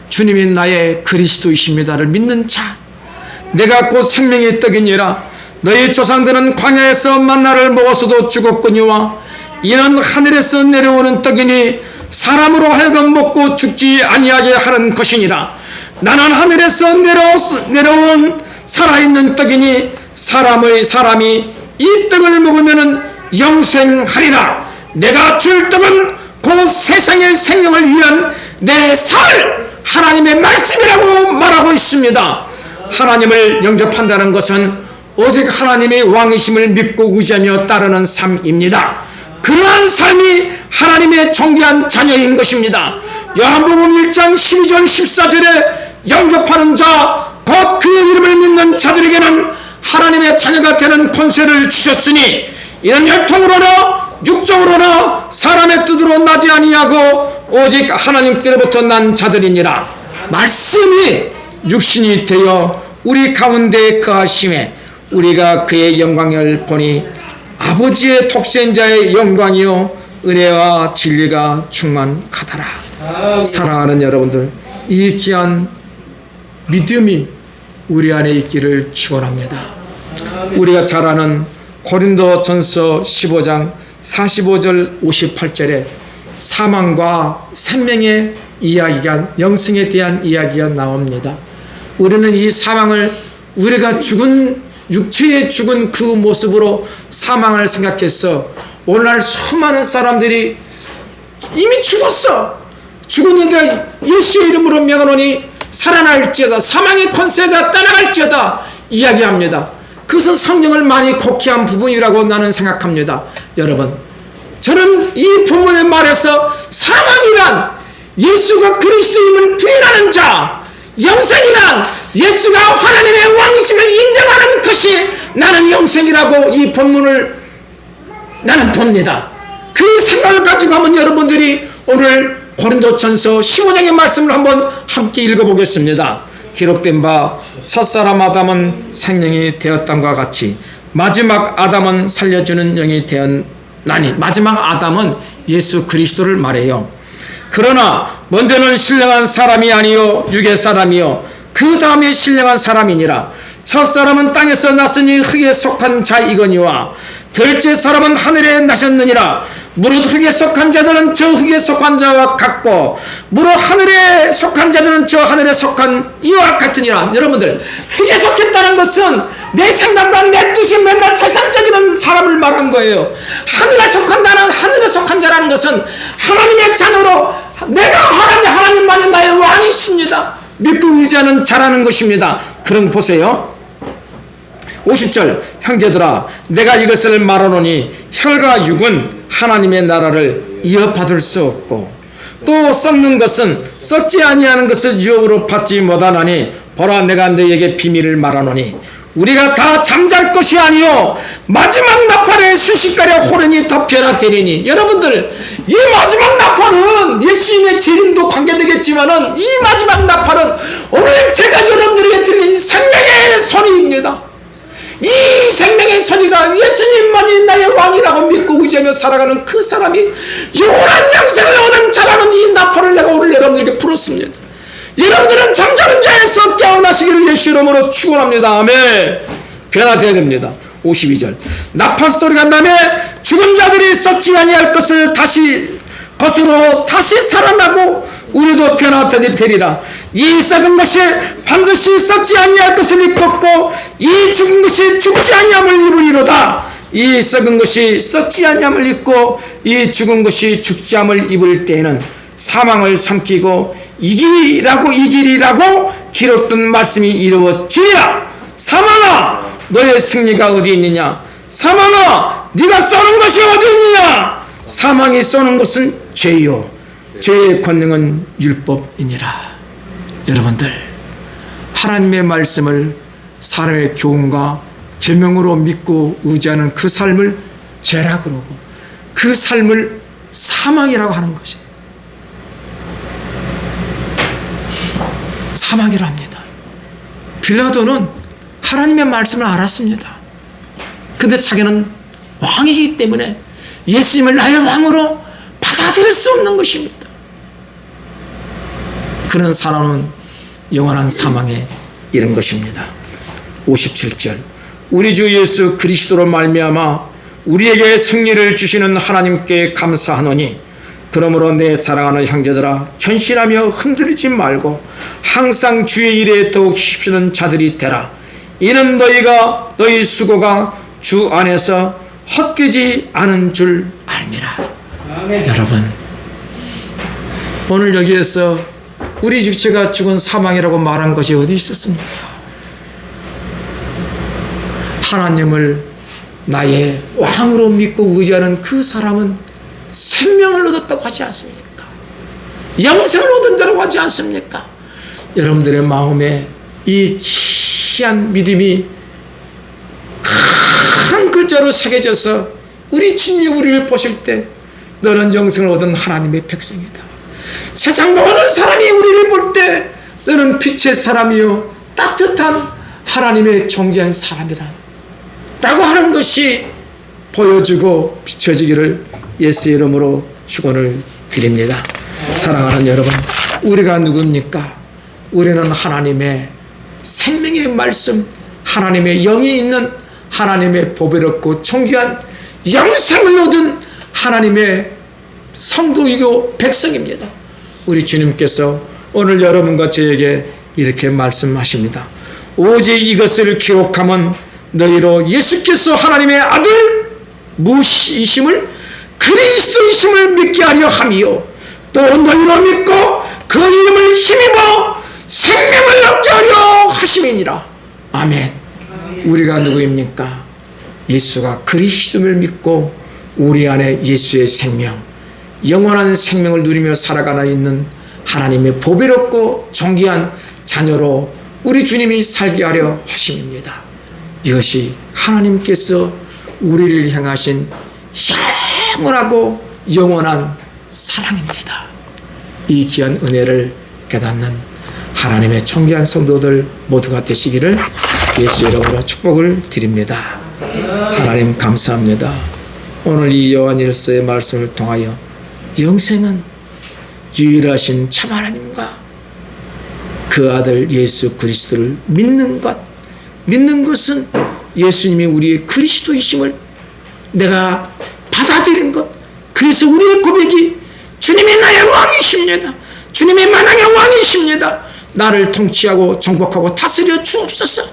주님이 나의 그리스도이십니다를 믿는 자, 내가 곧 생명의 떡이니라. 너희 조상들은 광야에서 만나를 먹어서도 죽었거니와 이는 하늘에서 내려오는 떡이니 사람으로 하여금 먹고 죽지 아니하게 하는 것이니라. 나는 하늘에서 내려온 살아있는 떡이니 사람이 이 떡을 먹으면 영생하리라. 내가 줄 떡은 그 세상의 생명을 위한 내 살 하나님의 말씀이라고 말하고 있습니다. 하나님을 영접한다는 것은 오직 하나님의 왕이심을 믿고 의지하며 따르는 삶입니다. 그러한 삶이 하나님의 존귀한 자녀인 것입니다. 요한복음 1장 12절 14절에 영접하는 자 곧 그 이름을 믿는 자들에게는 하나님의 자녀가 되는 권세를 주셨으니 이는 혈통으로나 육적으로나 사람의 뜻으로 나지 아니하고 오직 하나님께로부터 난 자들이니라. 말씀이 육신이 되어 우리 가운데 거하심에 우리가 그의 영광을 보니 아버지의 독생자의 영광이요 은혜와 진리가 충만하더라. 사랑하는 여러분들, 이 귀한 믿음이 우리 안에 있기를 축원합니다. 우리가 잘 아는 고린도전서 15장 45절 58절에 사망과 생명의 이야기가, 영생에 대한 이야기가 나옵니다. 우리는 이 사망을 우리가 죽은 육체에 죽은 그 모습으로 사망을 생각해서 오늘날 수많은 사람들이 이미 죽었는데 예수의 이름으로 명하노니 살아날지어다, 사망의 권세가 떠나갈지어다 이야기합니다. 그것은 성경을 많이 곡해한 부분이라고 나는 생각합니다. 여러분, 저는 이 본문의 말에서 사망이란 예수가 그리스도임을 부인하는 자, 영생이란 예수가 하나님의 왕이심을 인정하는 것이 나는 영생이라고 이 본문을 나는 봅니다. 그 생각을 가지고 한번 여러분들이 오늘 고린도전서 15장의 말씀을 한번 함께 읽어보겠습니다. 기록된 바 첫사람 아담은 생명이 되었던과 같이 마지막 아담은 살려주는 영이 되었나니, 마지막 아담은 예수 그리스도를 말해요. 그러나 먼저는 신령한 사람이 아니요 육의 사람이요 그 다음에 신령한 사람이니라. 첫사람은 땅에서 났으니 흙에 속한 자이거니와 둘째 사람은 하늘에 나셨느니라. 무릇 흙에 속한 자들은 저 흙에 속한 자와 같고 무릇 하늘에 속한 자들은 저 하늘에 속한 이와 같으니라. 여러분들, 흙에 속했다는 것은 내 생각과 내 뜻이 맨날 세상적인 사람을 말한 거예요. 하늘에 속한다는, 하늘에 속한 자라는 것은 하나님의 자녀로 내가 하나님만이 나의 왕이십니다 믿고 의지하는 자라는 것입니다. 그럼 보세요. 50절, 형제들아 내가 이것을 말하노니 혈과 육은 하나님의 나라를 이어받을 수 없고 또 썩는 것은 썩지 아니하는 것을 유업으로 받지 못하나니 보라 내가 너희에게 비밀을 말하노니 우리가 다 잠잘 것이 아니요 마지막 나팔에 순식간에 호련히 덮여라 되리니. 여러분들, 이 마지막 나팔은 예수님의 재림도 관계되겠지만은 이 마지막 나팔은 오늘 제가 여러분들에게 들린 생명의 소리입니다. 이 생명의 소리가 예수님만이 나의 왕이라고 믿고 의지하며 살아가는 그 사람이 영원한 영생을 얻는 자라는 이 나팔을 내가 오늘 여러분들에게 풀었습니다. 여러분들은 잠자는 자에서 깨어나시기를 예수 이름으로 축원합니다. 아멘. 변화되어야 됩니다. 52절, 나팔 소리가 나매 죽은 자들이 썩지 아니할 것으로 다시 살아나고 우리도 변화되리라. 이 썩은 것이 반드시 썩지 아니할 것을 입었고 이 죽은 것이 죽지 아니함을 입으리로다. 이 썩은 것이 썩지 아니함을 입고 이 죽은 것이 죽지 아니함을 입을 때에는 사망을 삼키고 이기리라고 기록된 말씀이 이루어지리라. 사망아 너의 승리가 어디 있느냐? 사망아 네가 쏘는 것이 어디 있느냐? 사망이 쏘는 것은 죄요 죄의 권능은 율법이니라. 여러분들, 하나님의 말씀을 사람의 교훈과 계명으로 믿고 의지하는 그 삶을 죄라 그러고 그 삶을 사망이라고 하는 것이에요. 사망이라 합니다. 빌라도는 하나님의 말씀을 알았습니다. 근데 자기는 왕이기 때문에 예수님을 나의 왕으로 받아들일 수 없는 것입니다. 그런 사람은 영원한 사망에 이른 것입니다. 57절, 우리 주 예수 그리스도로 말미암아 우리에게 승리를 주시는 하나님께 감사하노니 그러므로 내 사랑하는 형제들아 견실하며 흔들리지 말고 항상 주의 일에 더욱 힘쓰는 자들이 되라. 이는 너희 수고가 주 안에서 헛되지 않은 줄 알미라. 아멘. 여러분, 오늘 여기에서 우리 육체가 죽은 사망이라고 말한 것이 어디 있었습니까? 하나님을 나의 왕으로 믿고 의지하는 그 사람은 생명을 얻었다고 하지 않습니까? 영생을 얻은 자라고 하지 않습니까? 여러분들의 마음에 이 귀한 믿음이 큰 글자로 새겨져서 우리 주님이 우리를 보실 때 너는 영생을 얻은 하나님의 백성이다. 세상 모든 사람이 우리를 볼 때 너는 빛의 사람이요 따뜻한 하나님의 존귀한 사람이다 라고 하는 것이 보여주고 비춰지기를 예수의 이름으로 축원을 드립니다. 사랑하는 여러분, 우리가 누굽니까? 우리는 하나님의 생명의 말씀, 하나님의 영이 있는 하나님의 보배롭고 존귀한 영생을 얻은 하나님의 성도이고 백성입니다. 우리 주님께서 오늘 여러분과 저에게 이렇게 말씀하십니다. 오직 이것을 기록하면 너희로 예수께서 하나님의 아들 무엇이심을 그리스도이심을 믿게 하려 함이요 또 너희로 믿고 그 이름을 힘입어 생명을 얻게 하려 하심이니라. 아멘. 우리가 누구입니까? 예수가 그리스도를 믿고 우리 안에 예수의 생명, 영원한 생명을 누리며 살아가는 있는 하나님의 보배롭고 존귀한 자녀로 우리 주님이 살게 하려 하심입니다. 이것이 하나님께서 우리를 향하신 영원하고 영원한 사랑입니다. 이 귀한 은혜를 깨닫는 하나님의 존귀한 성도들 모두가 되시기를 예수의 이름으로 축복을 드립니다. 하나님 감사합니다. 오늘 이 요한일서의 말씀을 통하여 영생은 유일하신 참 하나님과 그 아들 예수 그리스도를 믿는 것, 믿는 것은 예수님이 우리의 그리스도이심을 내가 받아들인 것. 그래서 우리의 고백이 주님이 나의 왕이십니다. 주님이 만왕의 왕이십니다. 나를 통치하고 정복하고 다스려 주옵소서.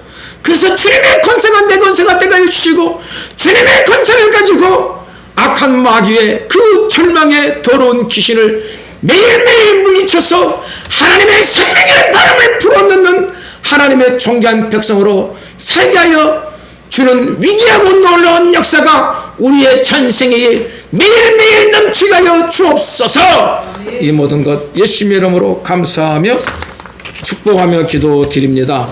그래서 주님의 권세가 내 권세가 되게 해주시고 주님의 권세를 가지고 악한 마귀의 그 절망의 더러운 귀신을 매일매일 물리쳐서 하나님의 생명의 바람을 불어넣는 하나님의 존귀한 백성으로 살게 하여 주는 위대하고 놀라운 역사가 우리의 전생에 매일매일 넘치게 하여 주옵소서. 이 모든 것 예수님의 이름으로 감사하며 축복하며 기도드립니다.